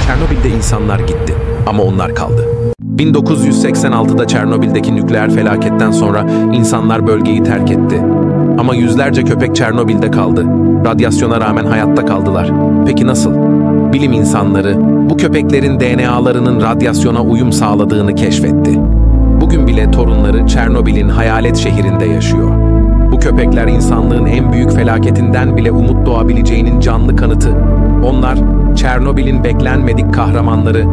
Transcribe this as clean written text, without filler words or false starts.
Çernobil'de insanlar gitti ama onlar kaldı. 1986'da Çernobil'deki nükleer felaketten sonra insanlar bölgeyi terk etti. Ama yüzlerce köpek Çernobil'de kaldı. Radyasyona rağmen hayatta kaldılar. Peki nasıl? Bilim insanları bu köpeklerin DNA'larının radyasyona uyum sağladığını keşfetti. Bugün bile torunları Çernobil'in hayalet şehrinde yaşıyor. Bu köpekler insanlığın en büyük felaketinden bile umut doğabileceğinin canlı kanıtı. Onlar Çernobil'in beklenmedik kahramanları.